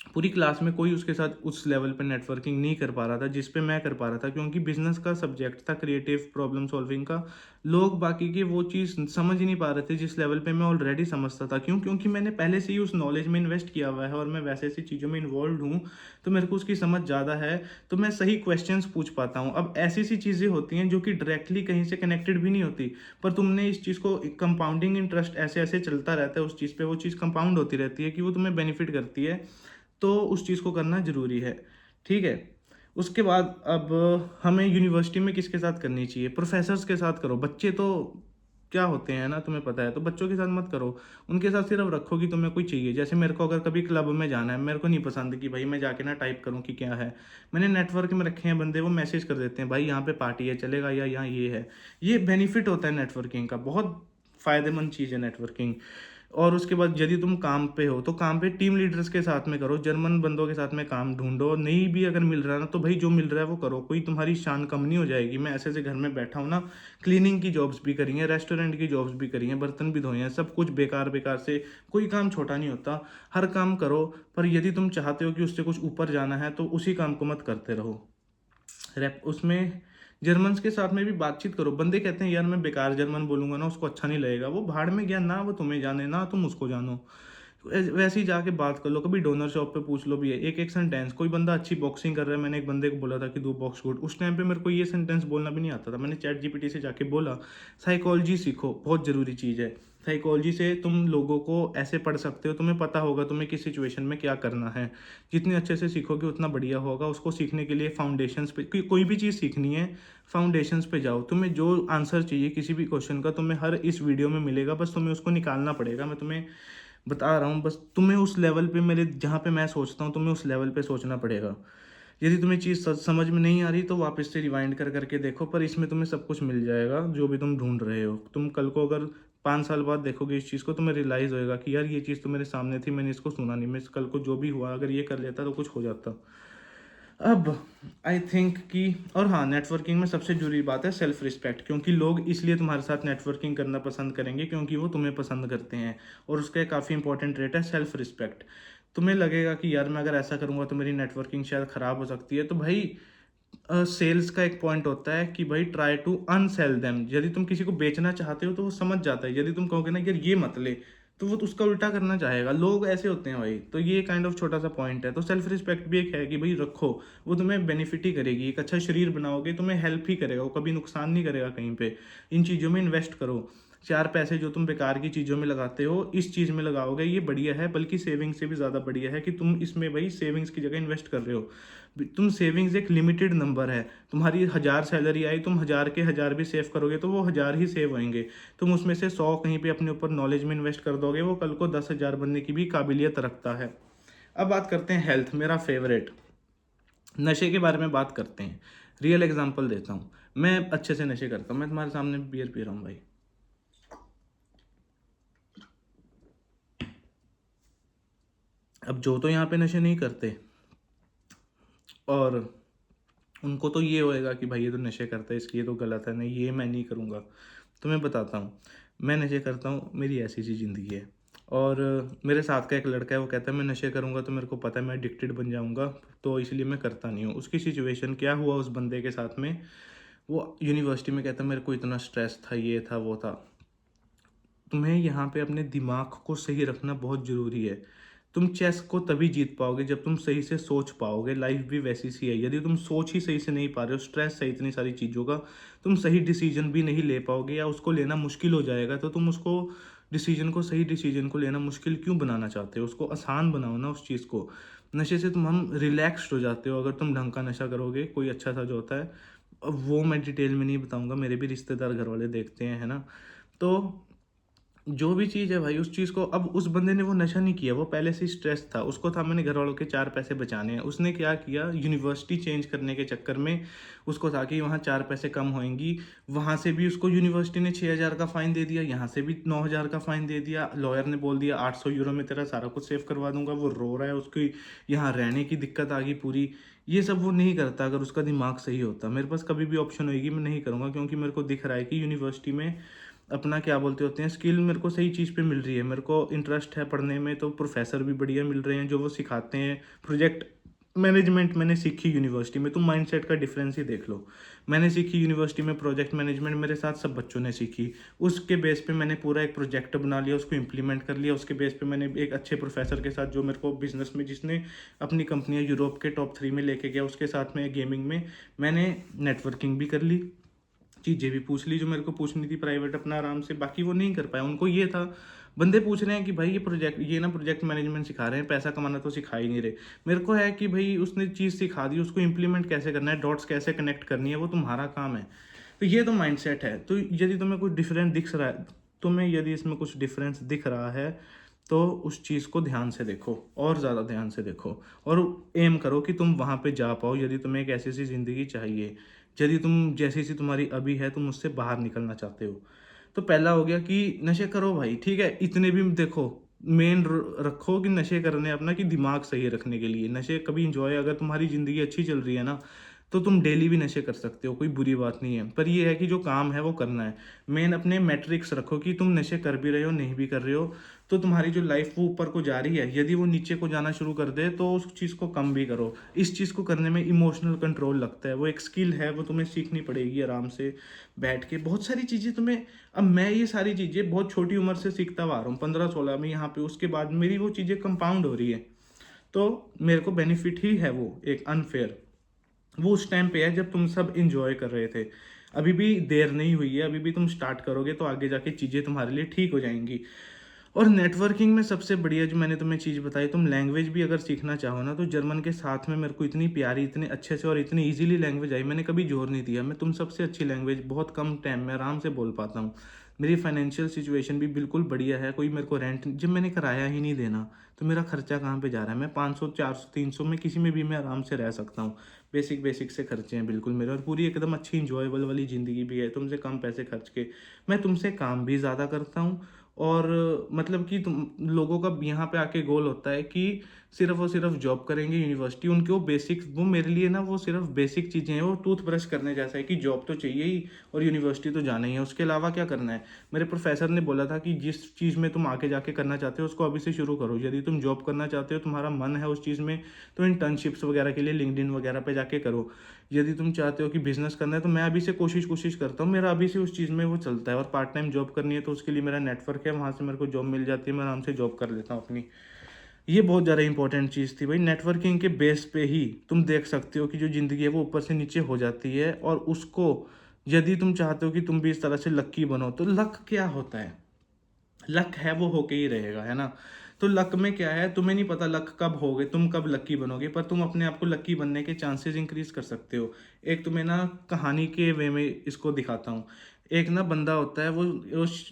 पूरी क्लास में कोई उसके साथ उस लेवल पे नेटवर्किंग नहीं कर पा रहा था जिस पे मैं कर पा रहा था, क्योंकि बिजनेस का सब्जेक्ट था, क्रिएटिव प्रॉब्लम सॉल्विंग का। लोग बाकी की वो चीज़ समझ ही नहीं पा रहे थे जिस लेवल पे मैं ऑलरेडी समझता था। क्यों? क्योंकि मैंने पहले से ही उस नॉलेज में इन्वेस्ट किया हुआ है और मैं वैसे ऐसी चीज़ों में इन्वॉल्व हूँ, तो मेरे को उसकी समझ ज़्यादा है, तो मैं सही क्वेश्चंस पूछ पाता हूँ। अब ऐसी सी चीज़ें होती हैं जो कि डायरेक्टली कहीं से कनेक्टेड भी नहीं होती, पर तुमने इस चीज़ को कंपाउंडिंग इंटरेस्ट ऐसे ऐसे चलता रहता है उस चीज़ पे, वो चीज़ कंपाउंड होती रहती है कि वो तुम्हें बेनिफिट करती है, तो उस चीज़ को करना ज़रूरी है। ठीक है। उसके बाद अब हमें यूनिवर्सिटी में किसके साथ करनी चाहिए? प्रोफेसर्स के साथ करो। बच्चे तो क्या होते हैं ना, तुम्हें पता है, तो बच्चों के साथ मत करो। उनके साथ सिर्फ रखो कि तुम्हें कोई चाहिए। जैसे मेरे को अगर कभी क्लब में जाना है, मेरे को नहीं पसंद कि भाई मैं जाके ना टाइप करूँ कि क्या है। मैंने नेटवर्क में रखे हैं बंदे, वो मैसेज कर देते हैं भाई यहाँ पे पार्टी है, चलेगा, या यहाँ ये है। ये बेनिफिट होता है नेटवर्किंग का, बहुत फ़ायदेमंद चीज़ है नेटवर्किंग। और उसके बाद यदि तुम काम पे हो तो काम पे टीम लीडर्स के साथ में करो, जर्मन बंदों के साथ में काम ढूंढो। नहीं भी अगर मिल रहा है ना तो भाई जो मिल रहा है वो करो, कोई तुम्हारी शान कम नहीं हो जाएगी। मैं ऐसे ऐसे घर में बैठा हूँ ना, क्लीनिंग की जॉब्स भी करी हैं, रेस्टोरेंट की जॉब्स भी करी हैं, बर्तन भी धोए हैं, सब कुछ बेकार बेकार से, कोई काम छोटा नहीं होता, हर काम करो। पर यदि तुम चाहते हो कि उससे कुछ ऊपर जाना है तो उसी काम को मत करते रहो। रैप उसमें जर्मन्स के साथ में भी बातचीत करो। बंदे कहते हैं यार मैं बेकार जर्मन बोलूंगा ना, उसको अच्छा नहीं लगेगा, वो भाड़ में गया ना, वो तुम्हें जाने ना तुम उसको जानो। तो वैसे ही जाके बात कर लो, कभी डोनर शॉप पे पूछ लो भी है, एक एक सेंटेंस। कोई बंदा अच्छी बॉक्सिंग कर रहा है, मैंने एक बंदे को बोला था कि दो बॉक्स गुड, उस टाइम पे मेरे को ये सेंटेंस बोलना भी नहीं आता था, मैंने चैट जीपीटी से जाके बोला। साइकोलॉजी सीखो, बहुत ज़रूरी चीज़ है। साइकोलॉजी से तुम लोगों को ऐसे पढ़ सकते हो, तुम्हें पता होगा तुम्हें किस सिचुएशन में क्या करना है। जितने अच्छे से सीखोगे उतना बढ़िया होगा। उसको सीखने के लिए फाउंडेशंस पे, कोई भी चीज़ सीखनी है फाउंडेशंस पे जाओ। तुम्हें जो आंसर चाहिए किसी भी क्वेश्चन का तुम्हें हर इस वीडियो में मिलेगा, बस तुम्हें उसको निकालना पड़ेगा। मैं तुम्हें बता रहा हूँ, बस तुम्हें उस लेवल पे, मेरे जहाँ पे मैं सोचता हूँ तुम्हें उस लेवल पे सोचना पड़ेगा। यदि तुम्हें चीज़ समझ में नहीं आ रही तो वापस से रिवाइंड कर करके देखो, पर इसमें तुम्हें सब कुछ मिल जाएगा जो भी तुम ढूंढ रहे हो। तुम कल को अगर 5 साल बाद देखोगे इस चीज़ को, तुम्हें रियलाइज़ होएगा कि यार ये चीज़ तो मेरे सामने थी, मैंने इसको सुना नहीं, मैं कल को जो भी हुआ अगर ये कर लेता तो कुछ हो जाता। अब आई थिंक कि, और हाँ, नेटवर्किंग में सबसे जरूरी बात है सेल्फ रिस्पेक्ट, क्योंकि लोग इसलिए तुम्हारे साथ नेटवर्किंग करना पसंद करेंगे क्योंकि वो तुम्हें पसंद करते हैं। और उसका एक काफ़ी इंपॉर्टेंट रेट है सेल्फ रिस्पेक्ट। तुम्हें लगेगा कि यार मैं अगर ऐसा करूँगा तो मेरी नेटवर्किंग शायद ख़राब हो सकती है, तो भाई सेल्स का एक पॉइंट होता है कि भाई ट्राई टू अनसेल देम। यदि तुम किसी को बेचना चाहते हो तो वो समझ जाता है। यदि तुम कहोगे ना यार ये मत ले, तो वो तो उसका उल्टा करना चाहेगा। लोग ऐसे होते हैं भाई। तो ये काइंड ऑफ छोटा सा पॉइंट है। तो सेल्फ रिस्पेक्ट भी एक है कि भाई रखो, वो तुम्हें बेनिफिट ही करेगी। एक अच्छा शरीर बनाओगे, तुम्हें हेल्प ही करेगा, वो कभी नुकसान नहीं करेगा कहीं पे। इन चीज़ों में इन्वेस्ट करो। 4 पैसे जो तुम बेकार की चीज़ों में लगाते हो इस चीज़ में लगाओगे, ये बढ़िया है, बल्कि सेविंग से भी ज़्यादा बढ़िया है कि तुम इसमें भाई सेविंग्स की जगह इन्वेस्ट कर रहे हो। तुम सेविंग्स एक लिमिटेड नंबर है। तुम्हारी 1000 सैलरी आई, तुम 1000 के 1000 भी सेव करोगे तो वो 1000 ही सेव होंगे। तुम उसमें से 100 कहीं पे अपने ऊपर नॉलेज में इन्वेस्ट कर दोगे, वो कल को 10,000 बनने की भी काबिलियत रखता है। अब बात करते हैं हेल्थ, मेरा फेवरेट, नशे के बारे में बात करते हैं। रियल एग्जांपल देता हूँ, मैं अच्छे से नशे करता हूँ, मैं तुम्हारे सामने बियर पी रहा हूँ भाई। अब जो तो यहाँ पे नशे नहीं करते और उनको तो ये होएगा कि भाई ये तो नशे करता है, इसलिए तो गलत है, नहीं ये मैं नहीं करूँगा। तो मैं बताता हूँ, मैं नशे करता हूँ, मेरी ऐसी सी ज़िंदगी है। और मेरे साथ का एक लड़का है, वो कहता है मैं नशे करूँगा तो मेरे को पता है मैं एडिक्टेड बन जाऊँगा, तो इसलिए मैं करता नहीं हूँ। उसकी सिचुएशन क्या हुआ उस बंदे के साथ में, वो यूनिवर्सिटी में कहता मेरे को इतना स्ट्रेस था, ये था वो था। तुम्हें यहाँ पे अपने दिमाग को सही रखना बहुत ज़रूरी है। तुम चेस को तभी जीत पाओगे जब तुम सही से सोच पाओगे। लाइफ भी वैसी सी है, यदि तुम सोच ही सही से नहीं पा रहे हो, स्ट्रेस है इतनी सारी चीज़ों का, तुम सही डिसीजन भी नहीं ले पाओगे या उसको लेना मुश्किल हो जाएगा। तो तुम उसको डिसीजन को, सही डिसीजन को लेना मुश्किल क्यों बनाना चाहते हो? उसको आसान बनाओ ना उस चीज़ को। नशे से तुम हम रिलैक्स्ड हो जाते हो अगर तुम ढंग का नशा करोगे। कोई अच्छा सा जो होता है, अब वो मैं डिटेल में नहीं बताऊँगा, मेरे भी रिश्तेदार घर वाले देखते हैं, है ना। तो जो भी चीज़ है भाई, उस चीज़ को, अब उस बंदे ने वो नशा नहीं किया, वो पहले से ही स्ट्रेस था, उसको था मैंने घर वालों के 4 पैसे बचाने हैं। उसने क्या किया, यूनिवर्सिटी चेंज करने के चक्कर में उसको था कि वहाँ 4 पैसे कम होएँगी, वहाँ से भी उसको यूनिवर्सिटी ने 6,000 का फ़ाइन दे दिया, यहाँ से भी 9,000 का फ़ाइन दे दिया। लॉयर ने बोल दिया 800 यूरो में तेरा सारा कुछ सेव करवा दूँगा। वो रो रहा है, उसकी यहाँ रहने की दिक्कत आ गई पूरी। ये सब वो नहीं करता अगर उसका दिमाग सही होता। मेरे पास कभी भी ऑप्शन होएगी, मैं नहीं करूँगा, क्योंकि मेरे को दिख रहा है कि यूनिवर्सिटी में अपना क्या बोलते होते हैं, स्किल मेरे को सही चीज़ पे मिल रही है, मेरे को इंटरेस्ट है पढ़ने में, तो प्रोफेसर भी बढ़िया मिल रहे हैं जो वो सिखाते हैं। प्रोजेक्ट मैनेजमेंट मैंने सीखी यूनिवर्सिटी में, तुम माइंडसेट का डिफरेंस ही देख लो। मैंने सीखी यूनिवर्सिटी में प्रोजेक्ट मैनेजमेंट, मेरे साथ सब बच्चों ने सीखी। उसके बेस पे मैंने पूरा एक प्रोजेक्ट बना लिया, उसको इम्प्लीमेंट कर लिया। उसके बेस पे मैंने एक अच्छे प्रोफेसर के साथ, जो मेरे को बिजनेस में, जिसने अपनी कंपनियां यूरोप के टॉप 3 में लेके गया, उसके साथ में गेमिंग में मैंने नेटवर्किंग भी कर ली, चीज़ें भी पूछ ली जो मेरे को पूछनी थी प्राइवेट अपना आराम से। बाकी वो नहीं कर पाया, उनको ये था, बंदे पूछ रहे हैं कि भाई ये ना प्रोजेक्ट मैनेजमेंट सिखा रहे हैं, पैसा कमाना तो सिखा ही नहीं रहे। मेरे को है कि भाई उसने चीज़ सिखा दी, उसको इम्प्लीमेंट कैसे करना है, डॉट्स कैसे कनेक्ट करनी है, वो तुम्हारा काम है। तो ये तो माइंडसेट है। तो यदि तुम्हें कुछ डिफरेंस दिख रहा है, तुम्हें यदि इसमें कुछ डिफरेंस दिख रहा है, तो उस चीज़ को ध्यान से देखो, और ज़्यादा ध्यान से देखो, और एम करो कि तुम वहाँ पे जा पाओ। यदि तुम्हें एक ऐसी सी ज़िंदगी चाहिए, यदि तुम जैसी सी तुम्हारी अभी है, तुम उससे बाहर निकलना चाहते हो, तो पहला हो गया कि नशे करो भाई, ठीक है। इतने भी देखो, मेन रखो कि नशे करने अपना, कि दिमाग सही रखने के लिए नशे कभी इंजॉय, अगर तुम्हारी ज़िंदगी अच्छी चल रही है ना, तो तुम डेली भी नशे कर सकते हो, कोई बुरी बात नहीं है। पर ये है कि जो काम है वो करना है। मेन अपने मैट्रिक्स रखो कि तुम नशे कर भी रहे हो, नहीं भी कर रहे हो, तो तुम्हारी जो लाइफ वो ऊपर को जा रही है, यदि वो नीचे को जाना शुरू कर दे, तो उस चीज़ को कम भी करो। इस चीज़ को करने में इमोशनल कंट्रोल लगता है, वो एक स्किल है, वो तुम्हें सीखनी पड़ेगी आराम से बैठ के। बहुत सारी चीज़ें तुम्हें, अब मैं ये सारी चीज़ें बहुत छोटी उम्र से सीखता हुआ आ रहा हूँ, 15-16 में यहाँ पे, उसके बाद मेरी वो चीज़ें कंपाउंड हो रही है, तो मेरे को बेनिफिट ही है वो एक अनफेयर। वो उस टाइम पे है जब तुम सब इंजॉय कर रहे थे। अभी भी देर नहीं हुई है, अभी भी तुम स्टार्ट करोगे तो आगे जाके चीज़ें तुम्हारे लिए ठीक हो जाएंगी। और नेटवर्किंग में सबसे बढ़िया जो मैंने तुम्हें चीज़ बताई, तुम लैंग्वेज भी अगर सीखना चाहो ना, तो जर्मन के साथ में मेरे को इतनी प्यारी, इतने अच्छे से और इतनी इजीली लैंग्वेज आई, मैंने कभी जोर नहीं दिया। मैं तुम सबसे अच्छी लैंग्वेज बहुत कम टाइम में आराम से बोल पाता हूँ। मेरी फाइनेंशियल सिचुएशन भी बिल्कुल बढ़िया है, कोई मेरे को रेंट, जब मैंने किराया ही नहीं देना, तो मेरा खर्चा कहाँ पे जा रहा है। मैं 500 400 300 में किसी में भी मैं आराम से रह सकता हूँ। बेसिक बेसिक से खर्चे हैं बिल्कुल मेरे, और पूरी एकदम अच्छी इंजॉयबल वाली ज़िंदगी भी है, तुमसे कम पैसे खर्च के। मैं तुमसे काम भी ज़्यादा करता हूँ, और मतलब कि तुम लोगों का यहाँ पे आके गोल होता है कि सिर्फ और सिर्फ जॉब करेंगे यूनिवर्सिटी, उनके वो बेसिक, वो मेरे लिए ना वो सिर्फ बेसिक चीज़ें हैं, वो टूथब्रश करने जैसा है कि जॉब तो चाहिए ही और यूनिवर्सिटी तो जाना ही है, उसके अलावा क्या करना है। मेरे प्रोफेसर ने बोला था कि जिस चीज़ में तुम आगे जाके करना चाहते हो उसको अभी से शुरू करो। यदि तुम जॉब करना चाहते हो, तुम्हारा मन है उस चीज़ में, तो इंटर्नशिप्स वगैरह के लिए लिंक्डइन वगैरह पे जाके करो। यदि तुम चाहते हो कि बिजनेस करना है, तो मैं अभी से कोशिश करता हूँ, मेरा अभी से उस चीज़ में वो चलता है। और पार्ट टाइम जॉब करनी है तो उसके लिए मेरा नेटवर्क है, वहाँ से मेरे को जॉब मिल जाती है, मैं आराम से जॉब कर लेता हूँ अपनी। ये बहुत ज़्यादा इंपॉर्टेंट चीज़ थी भाई। नेटवर्किंग के बेस पे ही तुम देख सकते हो कि जो ज़िंदगी है वो ऊपर से नीचे हो जाती है, और उसको यदि तुम चाहते हो कि तुम भी इस तरह से लक्की बनो, तो लक क्या होता है, लक है वो होके ही रहेगा, है ना। तो लक में क्या है, तुम्हें नहीं पता लक कब होगे, तुम कब लक्की बनोगे, पर तुम अपने आप को लक्की बनने के चांसेस इंक्रीज कर सकते हो। एक तुम्हें ना कहानी के वे में इसको दिखाता हूँ। एक ना बंदा होता है, वो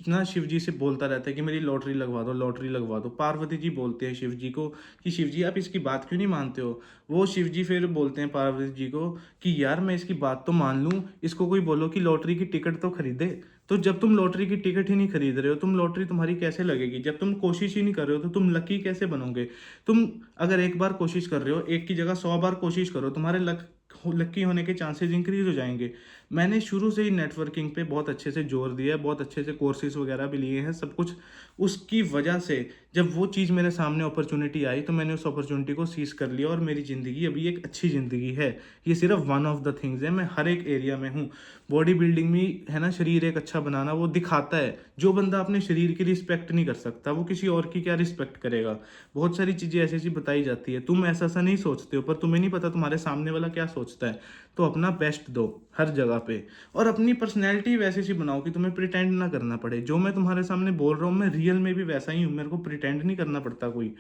ना शिव जी से बोलता रहता है कि मेरी लॉटरी लगवा दो, लॉटरी लगवा दो। पार्वती जी बोलते हैं शिव जी को कि शिव जी आप इसकी बात क्यों नहीं मानते हो। वो शिव जी फिर बोलते हैं पार्वती जी को कि यार मैं इसकी बात तो मान लूँ, इसको कोई बोलो कि लॉटरी की टिकट तो खरीदे। तो जब तुम लॉटरी की टिकट ही नहीं खरीद रहे हो, तुम लॉटरी तुम्हारी कैसे लगेगी। जब तुम कोशिश ही नहीं कर रहे हो, तो तुम लकी कैसे बनोगे। तुम अगर एक बार कोशिश कर रहे हो, एक की जगह 100 बार कोशिश करो, तुम्हारे लकी होने के चांसेस इंक्रीज हो जाएंगे। मैंने शुरू से ही नेटवर्किंग पे बहुत अच्छे से जोर दिया है, बहुत अच्छे से कोर्सेज वगैरह भी लिए हैं, सब कुछ। उसकी वजह से जब वो चीज़ मेरे सामने अपॉर्चुनिटी आई, तो मैंने उस अपॉर्चुनिटी को सीज कर लिया, और मेरी ज़िंदगी अभी एक अच्छी ज़िंदगी है। ये सिर्फ वन ऑफ द थिंग्स है, मैं हर एक एरिया में हूँ। बॉडी बिल्डिंग में है ना, शरीर एक अच्छा बनाना वो दिखाता है। जो बंदा अपने शरीर की रिस्पेक्ट नहीं कर सकता, वो किसी और की क्या रिस्पेक्ट करेगा। बहुत सारी चीज़ें ऐसी ऐसी बताई जाती है, तुम ऐसा सा नहीं सोचते हो, पर तुम्हें नहीं पता तुम्हारे सामने वाला क्या सोचता है। तो अपना बेस्ट दो हर जगह पे, और अपनी पर्सनैलिटी वैसी सी बनाओ कि तुम्हें प्रिटेंड ना करना पड़े। जो मैं तुम्हारे सामने बोल रहा हूँ, मैं रियल में भी वैसा ही हूँ, मेरे को प्रिटेंड नहीं करना पड़ता कोई।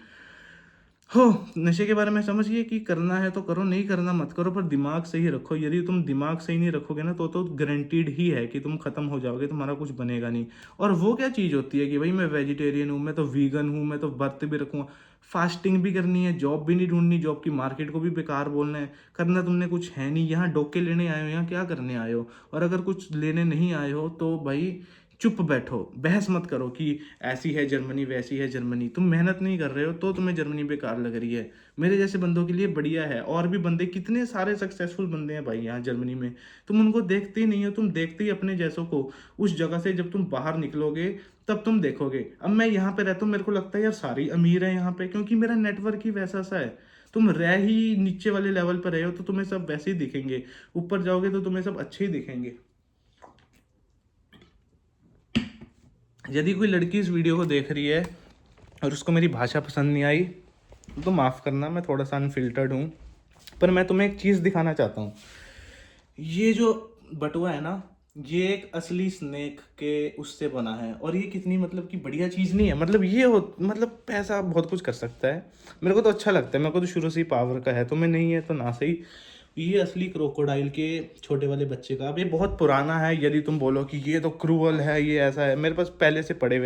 हो, नशे के बारे में समझिए कि करना है तो करो, नहीं करना मत करो, पर दिमाग सही रखो। यदि तुम दिमाग सही नहीं रखोगे ना तो गारंटीड ही है कि तुम खत्म हो जाओगे, तुम्हारा कुछ बनेगा नहीं। और वो क्या चीज़ होती है कि भाई मैं वेजिटेरियन हूँ, मैं तो वीगन हूँ, मैं तो व्रत भी रखूँगा, फास्टिंग भी करनी है, जॉब भी नहीं ढूंढनी, जॉब की मार्केट को भी बेकार बोलना है, करना तुमने कुछ है नहीं, यहाँ डोके लेने आए हो, यहाँ क्या करने आए हो? और अगर कुछ लेने नहीं आए हो तो भाई चुप बैठो, बहस मत करो कि ऐसी है जर्मनी, वैसी है जर्मनी। तुम मेहनत नहीं कर रहे हो तो तुम्हें जर्मनी बेकार लग रही है। मेरे जैसे बंदों के लिए बढ़िया है, और भी बंदे कितने सारे सक्सेसफुल बंदे हैं भाई यहाँ जर्मनी में। तुम उनको देखते ही नहीं हो, तुम देखते ही अपने जैसों को। उस जगह से जब तुम बाहर निकलोगे तब तुम देखोगे। अब मैं यहाँ पे रहता हूँ, मेरे को लगता है यार सारे ही अमीर है यहाँ पे, क्योंकि मेरा नेटवर्क ही वैसा सा है। तुम रह ही नीचे वाले लेवल पर रहे हो तो तुम्हें सब वैसे ही दिखेंगे, ऊपर जाओगे तो तुम्हें सब अच्छे ही दिखेंगे। यदि कोई लड़की इस वीडियो को देख रही है और उसको मेरी भाषा पसंद नहीं आई तो माफ़ करना, मैं थोड़ा सा अनफिल्टर्ड हूँ। पर मैं तुम्हें एक चीज़ दिखाना चाहता हूँ। ये जो बटुआ है ना, ये एक असली स्नेक के उससे बना है, और ये कितनी मतलब कि बढ़िया चीज़ नहीं है। मतलब ये हो, मतलब पैसा बहुत कुछ कर सकता है। मेरे को तो अच्छा लगता है, मेरे को तो शुरू से ही पावर का है, तुम्हें नहीं है तो ना सही। ये असली क्रोकोडाइल के छोटे वाले बच्चे का। अब ये बहुत पुराना है, यदि तुम बोलो कि ये तो क्रूअल है, ये ऐसा है, मेरे पास पहले से पड़े हुए